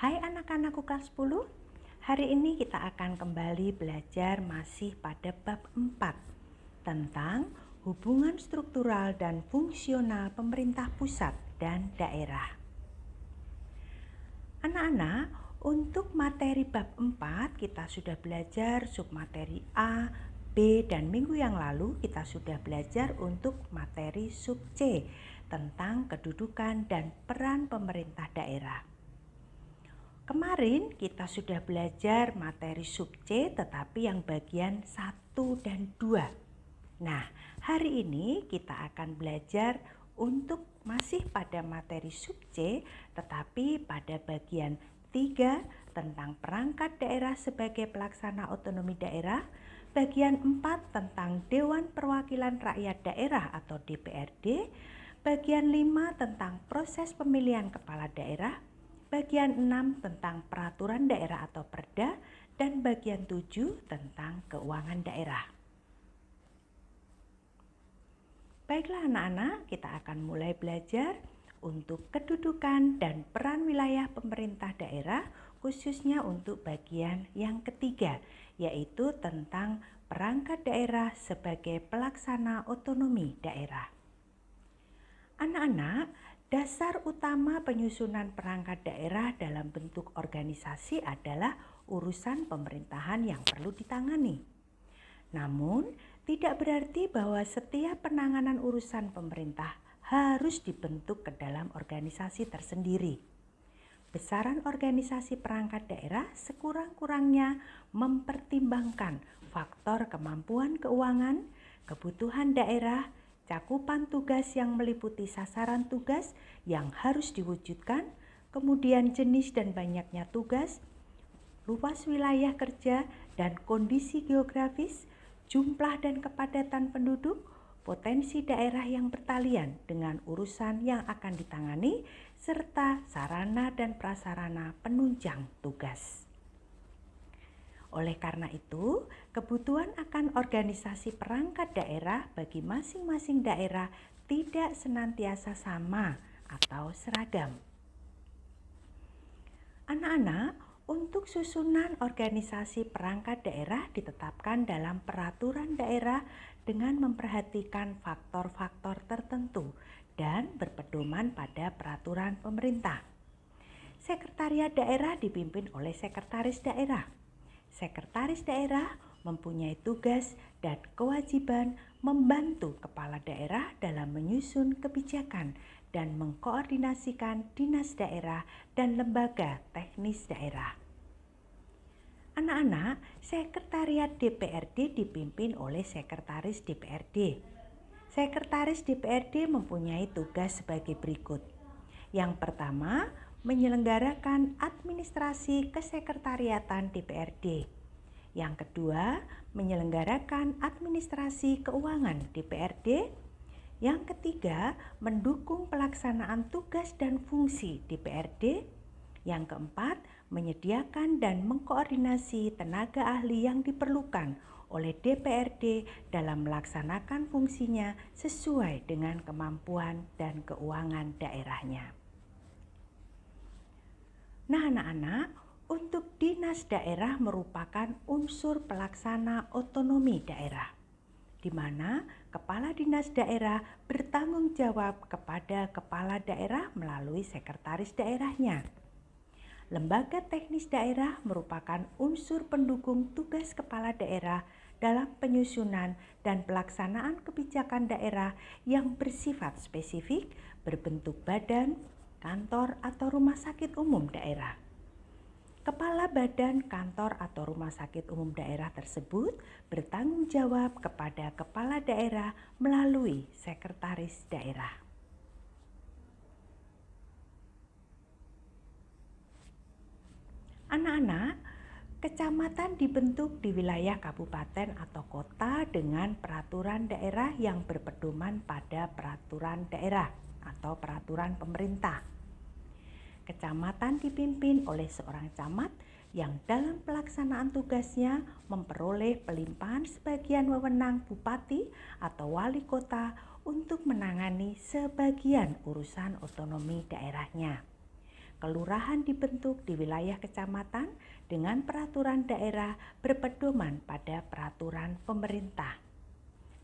Hai anak-anakku kelas 10, hari ini kita akan kembali belajar masih pada bab 4 tentang hubungan struktural dan fungsional pemerintah pusat dan daerah. Anak-anak, untuk materi bab 4 kita sudah belajar submateri A, B, dan minggu yang lalu kita sudah belajar untuk materi sub C tentang kedudukan dan peran pemerintah daerah. Kemarin kita sudah belajar materi sub C tetapi yang bagian 1 dan 2. Nah, hari ini kita akan belajar untuk masih pada materi sub C tetapi pada bagian 3 tentang perangkat daerah sebagai pelaksana otonomi daerah, bagian 4 tentang Dewan Perwakilan Rakyat Daerah atau DPRD, bagian 5 tentang proses pemilihan kepala daerah, bagian 6 tentang peraturan daerah atau perda, dan bagian 7 tentang keuangan daerah. Baiklah anak-anak, kita akan mulai belajar untuk kedudukan dan peran wilayah pemerintah daerah, khususnya untuk bagian yang ketiga, yaitu tentang perangkat daerah sebagai pelaksana otonomi daerah. Anak-anak, dasar utama penyusunan perangkat daerah dalam bentuk organisasi adalah urusan pemerintahan yang perlu ditangani. Namun, tidak berarti bahwa setiap penanganan urusan pemerintah harus dibentuk ke dalam organisasi tersendiri. Besaran organisasi perangkat daerah sekurang-kurangnya mempertimbangkan faktor kemampuan keuangan, kebutuhan daerah, cakupan tugas yang meliputi sasaran tugas yang harus diwujudkan, kemudian jenis dan banyaknya tugas, luas wilayah kerja dan kondisi geografis, jumlah dan kepadatan penduduk, potensi daerah yang bertalian dengan urusan yang akan ditangani, serta sarana dan prasarana penunjang tugas. Oleh karena itu, kebutuhan akan organisasi perangkat daerah bagi masing-masing daerah tidak senantiasa sama atau seragam. Anak-anak, untuk susunan organisasi perangkat daerah ditetapkan dalam peraturan daerah dengan memperhatikan faktor-faktor tertentu dan berpedoman pada peraturan pemerintah. Sekretariat daerah dipimpin oleh sekretaris daerah. Sekretaris daerah mempunyai tugas dan kewajiban membantu kepala daerah dalam menyusun kebijakan dan mengkoordinasikan dinas daerah dan lembaga teknis daerah. Anak-anak, sekretariat DPRD dipimpin oleh sekretaris DPRD. Sekretaris DPRD mempunyai tugas sebagai berikut. Yang pertama, menyelenggarakan administrasi kesekretariatan DPRD. Yang kedua, menyelenggarakan administrasi keuangan DPRD. Yang ketiga, mendukung pelaksanaan tugas dan fungsi DPRD. Yang keempat, menyediakan dan mengkoordinasi tenaga ahli yang diperlukan oleh DPRD dalam melaksanakan fungsinya sesuai dengan kemampuan dan keuangan daerahnya. Nah anak-anak, untuk dinas daerah merupakan unsur pelaksana otonomi daerah, di mana kepala dinas daerah bertanggung jawab kepada kepala daerah melalui sekretaris daerahnya. Lembaga teknis daerah merupakan unsur pendukung tugas kepala daerah dalam penyusunan dan pelaksanaan kebijakan daerah yang bersifat spesifik, berbentuk badan, kantor atau rumah sakit umum daerah. Kepala badan, kantor atau rumah sakit umum daerah tersebut bertanggung jawab kepada kepala daerah melalui sekretaris daerah. Anak-anak, kecamatan dibentuk di wilayah kabupaten atau kota dengan peraturan daerah yang berpedoman pada peraturan daerah atau peraturan pemerintah. Kecamatan dipimpin oleh seorang camat yang dalam pelaksanaan tugasnya memperoleh pelimpahan sebagian wewenang bupati atau wali kota untuk menangani sebagian urusan otonomi daerahnya. kelurahan dibentuk di wilayah kecamatan dengan peraturan daerah berpedoman pada peraturan pemerintah.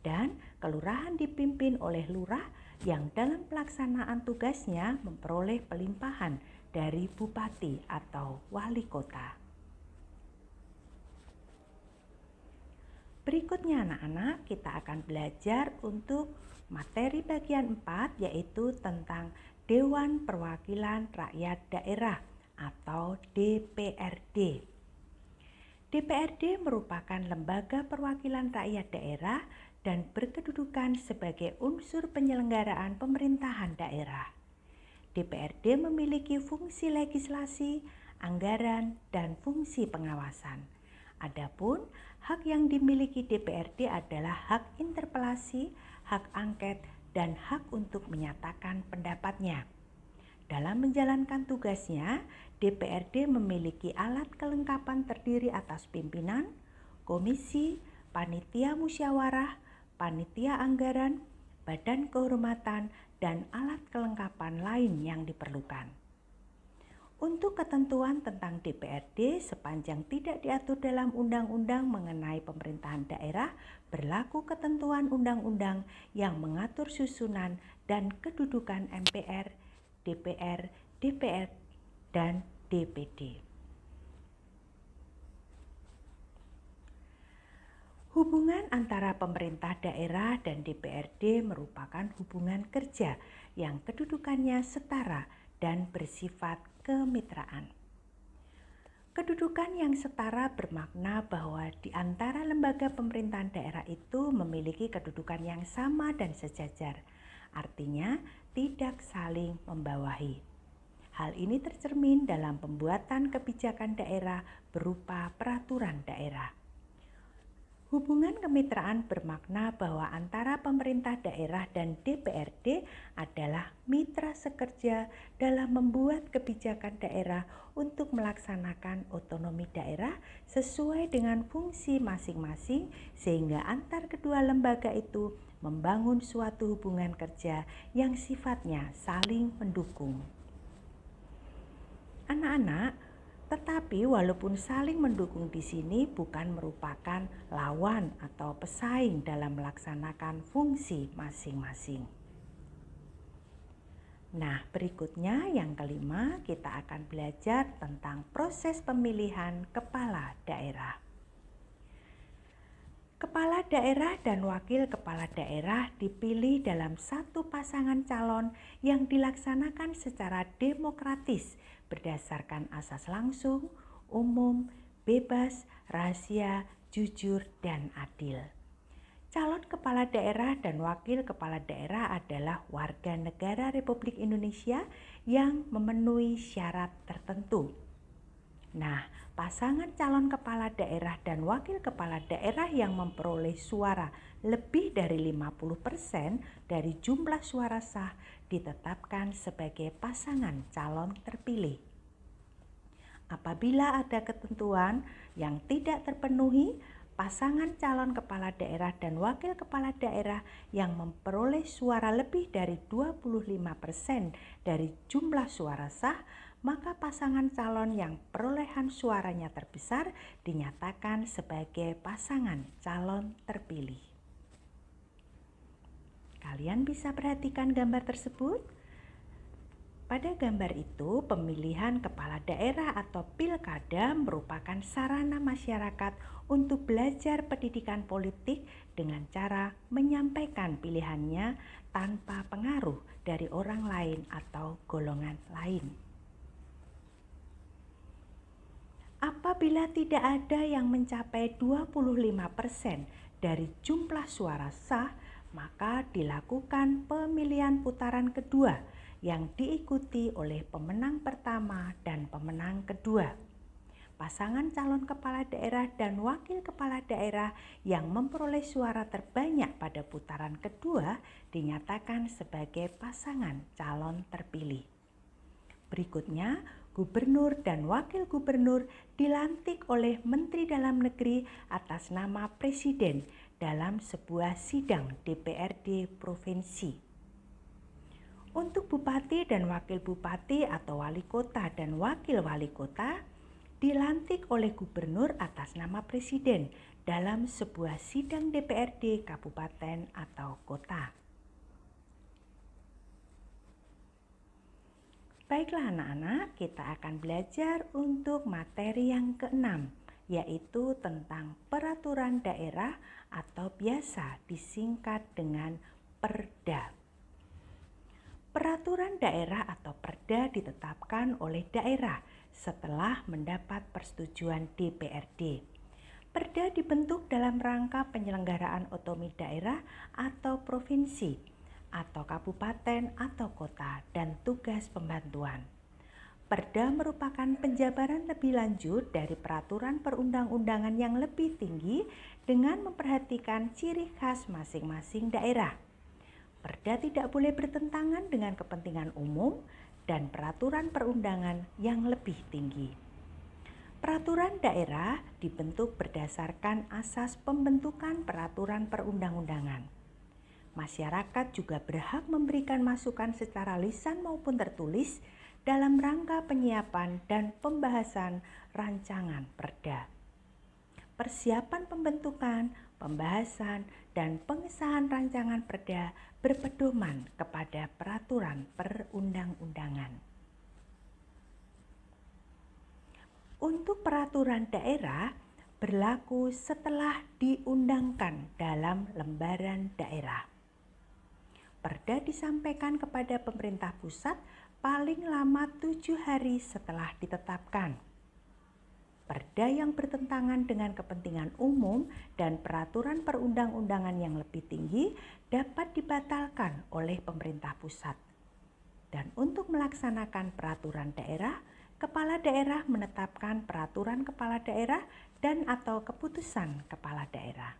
Dan kelurahan dipimpin oleh lurah yang dalam pelaksanaan tugasnya memperoleh pelimpahan dari bupati atau wali kota. Berikutnya anak-anak, kita akan belajar untuk materi bagian 4, yaitu tentang Dewan Perwakilan Rakyat Daerah atau DPRD. DPRD merupakan lembaga perwakilan rakyat daerah dan berkedudukan sebagai unsur penyelenggaraan pemerintahan daerah. DPRD memiliki fungsi legislasi, anggaran, dan fungsi pengawasan. Adapun hak yang dimiliki DPRD adalah hak interpelasi, hak angket, dan hak untuk menyatakan pendapatnya. Dalam menjalankan tugasnya, DPRD memiliki alat kelengkapan terdiri atas pimpinan, komisi, panitia musyawarah, panitia anggaran, badan kehormatan, dan alat kelengkapan lain yang diperlukan. Untuk ketentuan tentang DPRD sepanjang tidak diatur dalam undang-undang mengenai pemerintahan daerah, berlaku ketentuan undang-undang yang mengatur susunan dan kedudukan MPR, DPR, DPR, dan DPD. Hubungan antara pemerintah daerah dan DPRD merupakan hubungan kerja yang kedudukannya setara dan bersifat kemitraan. Kedudukan yang setara bermakna bahwa di antara lembaga pemerintahan daerah itu memiliki kedudukan yang sama dan sejajar. Artinya, tidak saling membawahi. Hal ini tercermin dalam pembuatan kebijakan daerah berupa peraturan daerah. Hubungan kemitraan bermakna bahwa antara pemerintah daerah dan DPRD adalah mitra sekerja dalam membuat kebijakan daerah untuk melaksanakan otonomi daerah sesuai dengan fungsi masing-masing, sehingga antar kedua lembaga itu membangun suatu hubungan kerja yang sifatnya saling mendukung. Anak-anak, tetapi walaupun saling mendukung di sini bukan merupakan lawan atau pesaing dalam melaksanakan fungsi masing-masing. Nah, berikutnya yang kelima, kita akan belajar tentang proses pemilihan kepala daerah. Kepala daerah dan wakil kepala daerah dipilih dalam satu pasangan calon yang dilaksanakan secara demokratis berdasarkan asas langsung, umum, bebas, rahasia, jujur, dan adil. Calon kepala daerah dan wakil kepala daerah adalah warga negara Republik Indonesia yang memenuhi syarat tertentu. Nah, pasangan calon kepala daerah dan wakil kepala daerah yang memperoleh suara lebih dari 50% dari jumlah suara sah ditetapkan sebagai pasangan calon terpilih. Apabila ada ketentuan yang tidak terpenuhi, pasangan calon kepala daerah dan wakil kepala daerah yang memperoleh suara lebih dari 25% dari jumlah suara sah, maka pasangan calon yang perolehan suaranya terbesar dinyatakan sebagai pasangan calon terpilih. Kalian bisa perhatikan gambar tersebut? Pada gambar itu, pemilihan kepala daerah atau pilkada merupakan sarana masyarakat untuk belajar pendidikan politik dengan cara menyampaikan pilihannya tanpa pengaruh dari orang lain atau golongan lain. Apabila tidak ada yang mencapai 25% dari jumlah suara sah, maka dilakukan pemilihan putaran kedua yang diikuti oleh pemenang pertama dan pemenang kedua. Pasangan calon kepala daerah dan wakil kepala daerah yang memperoleh suara terbanyak pada putaran kedua dinyatakan sebagai pasangan calon terpilih. Berikutnya, gubernur dan wakil gubernur dilantik oleh Menteri Dalam Negeri atas nama Presiden dalam sebuah sidang DPRD provinsi. Untuk bupati dan wakil bupati atau wali kota dan wakil wali kota dilantik oleh gubernur atas nama presiden dalam sebuah sidang DPRD kabupaten atau kota. Baiklah anak-anak, kita akan belajar untuk materi yang keenam, yaitu tentang peraturan daerah atau biasa disingkat dengan Perda. Peraturan daerah atau Perda ditetapkan oleh daerah setelah mendapat persetujuan DPRD. Perda dibentuk dalam rangka penyelenggaraan otonomi daerah atau provinsi, atau kabupaten atau kota, dan tugas pembantuan. Perda merupakan penjabaran lebih lanjut dari peraturan perundang-undangan yang lebih tinggi dengan memperhatikan ciri khas masing-masing daerah. Perda tidak boleh bertentangan dengan kepentingan umum dan peraturan perundangan yang lebih tinggi. Peraturan daerah dibentuk berdasarkan asas pembentukan peraturan perundang-undangan. Masyarakat juga berhak memberikan masukan secara lisan maupun tertulis dalam rangka penyiapan dan pembahasan rancangan perda. Persiapan pembentukan, pembahasan, dan pengesahan rancangan perda berpedoman kepada peraturan perundang-undangan. Untuk peraturan daerah berlaku setelah diundangkan dalam lembaran daerah. Perda disampaikan kepada pemerintah pusat paling lama 7 hari setelah ditetapkan. Perda yang bertentangan dengan kepentingan umum dan peraturan perundang-undangan yang lebih tinggi dapat dibatalkan oleh pemerintah pusat. Dan untuk melaksanakan peraturan daerah, kepala daerah menetapkan peraturan kepala daerah dan atau keputusan kepala daerah.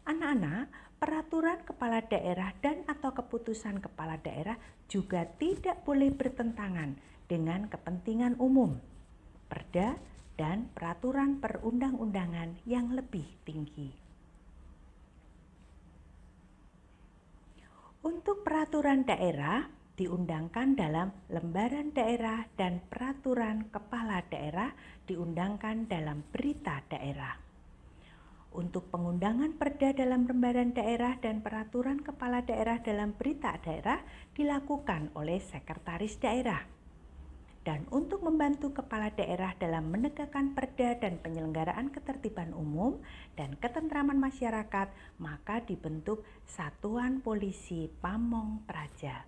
Anak-anak, peraturan kepala daerah dan atau keputusan kepala daerah juga tidak boleh bertentangan dengan kepentingan umum, perda, dan peraturan perundang-undangan yang lebih tinggi. Untuk peraturan daerah diundangkan dalam lembaran daerah dan peraturan kepala daerah diundangkan dalam berita daerah. Untuk pengundangan perda dalam lembaran daerah dan peraturan kepala daerah dalam berita daerah dilakukan oleh sekretaris daerah. Dan untuk membantu kepala daerah dalam menegakkan perda dan penyelenggaraan ketertiban umum dan ketentraman masyarakat, maka dibentuk Satuan Polisi Pamong Praja.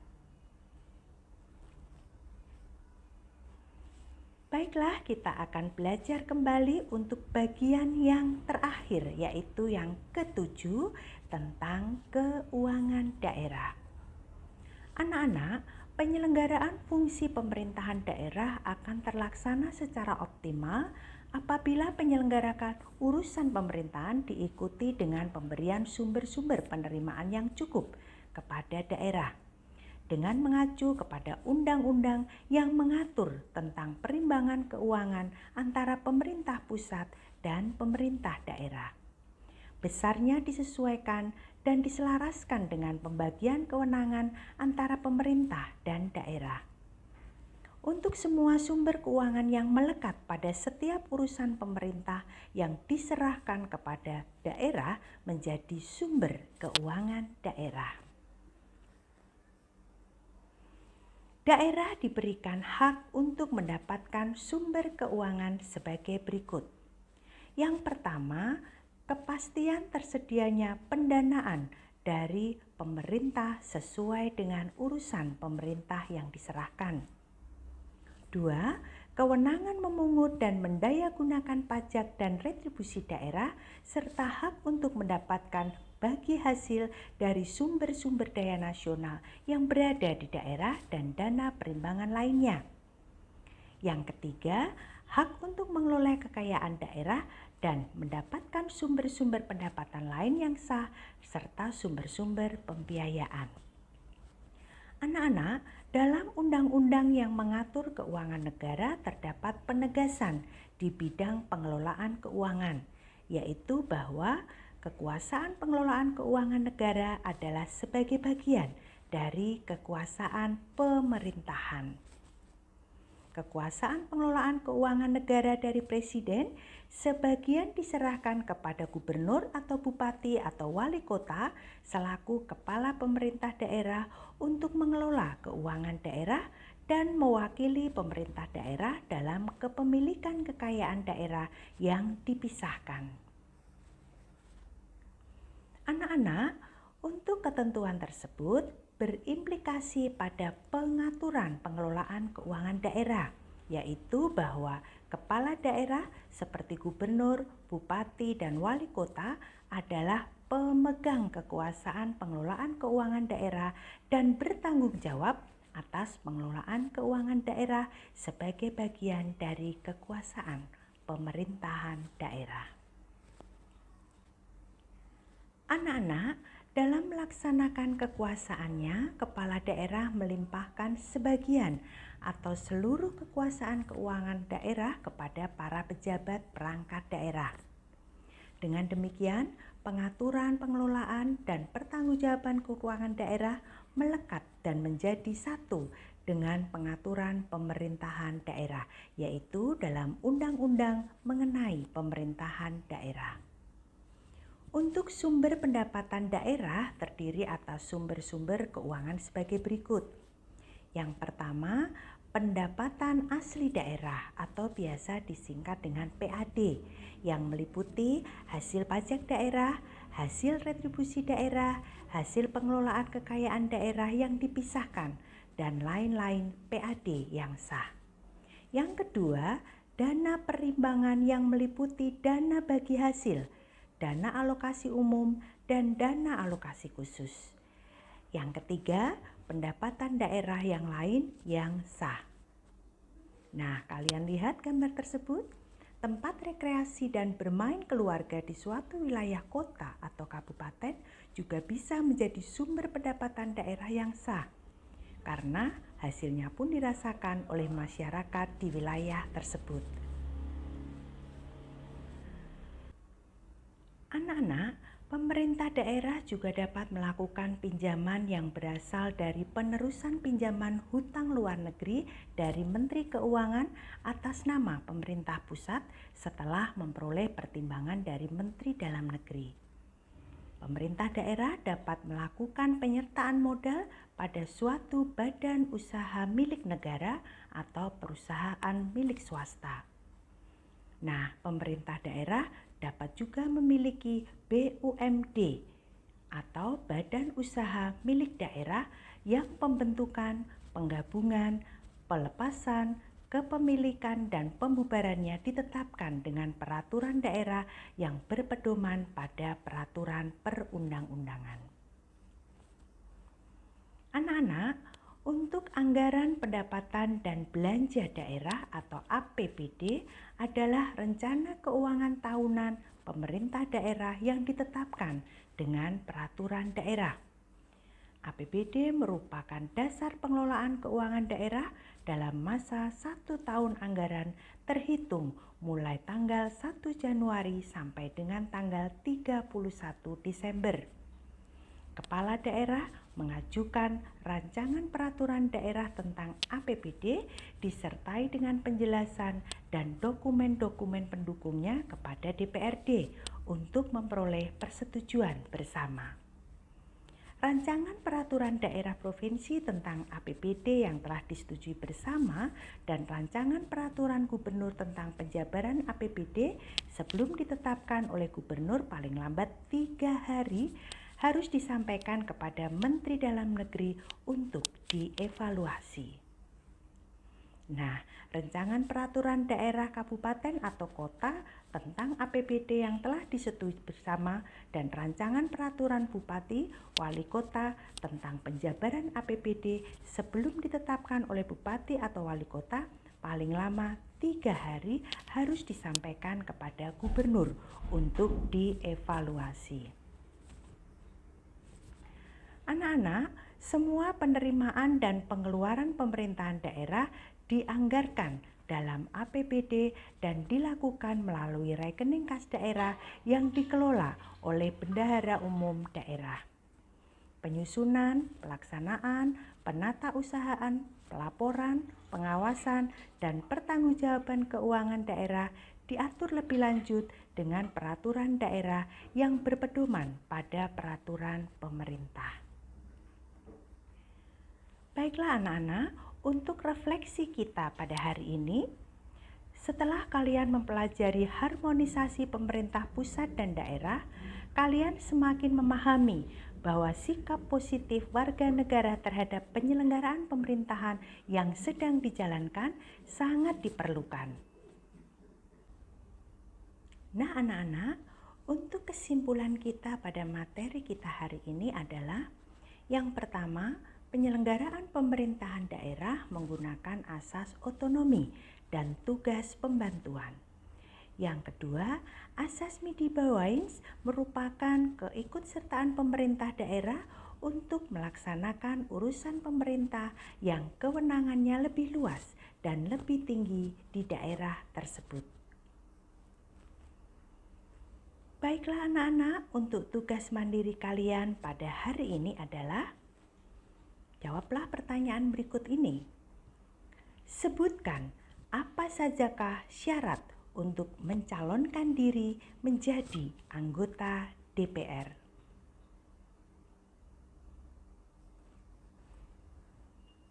Baiklah, kita akan belajar kembali untuk bagian yang terakhir, yaitu yang ke-7 tentang keuangan daerah. Anak-anak, penyelenggaraan fungsi pemerintahan daerah akan terlaksana secara optimal apabila penyelenggaraan urusan pemerintahan diikuti dengan pemberian sumber-sumber penerimaan yang cukup kepada daerah, dengan mengacu kepada undang-undang yang mengatur tentang perimbangan keuangan antara pemerintah pusat dan pemerintah daerah. Besarnya disesuaikan dan diselaraskan dengan pembagian kewenangan antara pemerintah dan daerah. Untuk semua sumber keuangan yang melekat pada setiap urusan pemerintah yang diserahkan kepada daerah menjadi sumber keuangan daerah. Daerah diberikan hak untuk mendapatkan sumber keuangan sebagai berikut. Yang pertama, kepastian tersedianya pendanaan dari pemerintah sesuai dengan urusan pemerintah yang diserahkan. 2. Kewenangan memungut dan mendayagunakan pajak dan retribusi daerah serta hak untuk mendapatkan bagi hasil dari sumber-sumber daya nasional yang berada di daerah dan dana perimbangan lainnya. Yang ketiga, hak untuk mengelola kekayaan daerah dan mendapatkan sumber-sumber pendapatan lain yang sah serta sumber-sumber pembiayaan. Anak-anak, dalam undang-undang yang mengatur keuangan negara terdapat penegasan di bidang pengelolaan keuangan, yaitu bahwa kekuasaan pengelolaan keuangan negara adalah sebagai bagian dari kekuasaan pemerintahan. Kekuasaan pengelolaan keuangan negara dari presiden sebagian diserahkan kepada gubernur atau bupati atau wali kota selaku kepala pemerintah daerah untuk mengelola keuangan daerah dan mewakili pemerintah daerah dalam kepemilikan kekayaan daerah yang dipisahkan. Anak-anak, untuk ketentuan tersebut berimplikasi pada pengaturan pengelolaan keuangan daerah, yaitu bahwa kepala daerah seperti gubernur, bupati, dan wali kota adalah pemegang kekuasaan pengelolaan keuangan daerah dan bertanggung jawab atas pengelolaan keuangan daerah sebagai bagian dari kekuasaan pemerintahan daerah. Anak-anak, dalam melaksanakan kekuasaannya, kepala daerah melimpahkan sebagian atau seluruh kekuasaan keuangan daerah kepada para pejabat perangkat daerah. Dengan demikian, pengaturan, pengelolaan, dan pertanggungjawaban keuangan daerah melekat dan menjadi satu dengan pengaturan pemerintahan daerah, yaitu dalam Undang-Undang mengenai pemerintahan daerah. Untuk sumber pendapatan daerah terdiri atas sumber-sumber keuangan sebagai berikut. Yang pertama, pendapatan asli daerah atau biasa disingkat dengan PAD yang meliputi hasil pajak daerah, hasil retribusi daerah, hasil pengelolaan kekayaan daerah yang dipisahkan, dan lain-lain PAD yang sah. Yang kedua, dana perimbangan yang meliputi dana bagi hasil, dana alokasi umum, dan dana alokasi khusus. Yang ketiga, pendapatan daerah yang lain yang sah. Nah, kalian lihat gambar tersebut? Tempat rekreasi dan bermain keluarga di suatu wilayah kota atau kabupaten juga bisa menjadi sumber pendapatan daerah yang sah, karena hasilnya pun dirasakan oleh masyarakat di wilayah tersebut. Anak-anak, pemerintah daerah juga dapat melakukan pinjaman yang berasal dari penerusan pinjaman hutang luar negeri dari Menteri Keuangan atas nama pemerintah pusat setelah memperoleh pertimbangan dari Menteri Dalam Negeri. Pemerintah daerah dapat melakukan penyertaan modal pada suatu badan usaha milik negara atau perusahaan milik swasta. Nah, pemerintah daerah dapat juga memiliki BUMD atau badan usaha milik daerah yang pembentukan, penggabungan, pelepasan, kepemilikan, dan pembubarannya ditetapkan dengan peraturan daerah yang berpedoman pada peraturan perundang-undangan. Anak-anak, untuk anggaran pendapatan dan belanja daerah atau APBD adalah rencana keuangan tahunan pemerintah daerah yang ditetapkan dengan peraturan daerah. APBD merupakan dasar pengelolaan keuangan daerah dalam masa 1 tahun anggaran terhitung mulai tanggal 1 Januari sampai dengan tanggal 31 Desember. Kepala daerah mengajukan rancangan peraturan daerah tentang APBD disertai dengan penjelasan dan dokumen-dokumen pendukungnya kepada DPRD untuk memperoleh persetujuan bersama. Rancangan peraturan daerah provinsi tentang APBD yang telah disetujui bersama dan rancangan peraturan gubernur tentang penjabaran APBD sebelum ditetapkan oleh gubernur paling lambat 3 hari harus disampaikan kepada Menteri Dalam Negeri untuk dievaluasi. Nah, rancangan peraturan daerah kabupaten atau kota tentang APBD yang telah disetujui bersama dan rancangan peraturan bupati, wali kota tentang penjabaran APBD sebelum ditetapkan oleh bupati atau wali kota paling lama 3 hari harus disampaikan kepada gubernur untuk dievaluasi. Anak-anak, semua penerimaan dan pengeluaran pemerintahan daerah dianggarkan dalam APBD dan dilakukan melalui rekening kas daerah yang dikelola oleh Bendahara Umum Daerah. penyusunan, pelaksanaan, penatausahaan, pelaporan, pengawasan, dan pertanggungjawaban keuangan daerah diatur lebih lanjut dengan peraturan daerah yang berpedoman pada peraturan pemerintah. Baiklah anak-anak, untuk refleksi kita pada hari ini, setelah kalian mempelajari harmonisasi pemerintah pusat dan daerah, kalian semakin memahami bahwa sikap positif warga negara terhadap penyelenggaraan pemerintahan yang sedang dijalankan sangat diperlukan. Nah anak-anak, untuk kesimpulan kita pada materi kita hari ini adalah yang pertama, penyelenggaraan pemerintahan daerah menggunakan asas otonomi dan tugas pembantuan. Yang kedua, asas Midibawains merupakan keikutsertaan pemerintah daerah untuk melaksanakan urusan pemerintah yang kewenangannya lebih luas dan lebih tinggi di daerah tersebut. Baiklah anak-anak, untuk tugas mandiri kalian pada hari ini adalah jawablah pertanyaan berikut ini. Sebutkan apa sajakah syarat untuk mencalonkan diri menjadi anggota DPR.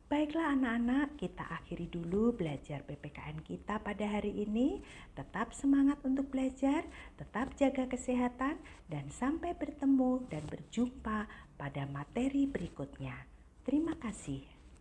Baiklah anak-anak, kita akhiri dulu belajar PPKN kita pada hari ini. Tetap semangat untuk belajar, tetap jaga kesehatan, dan sampai bertemu dan berjumpa pada materi berikutnya. Terima kasih.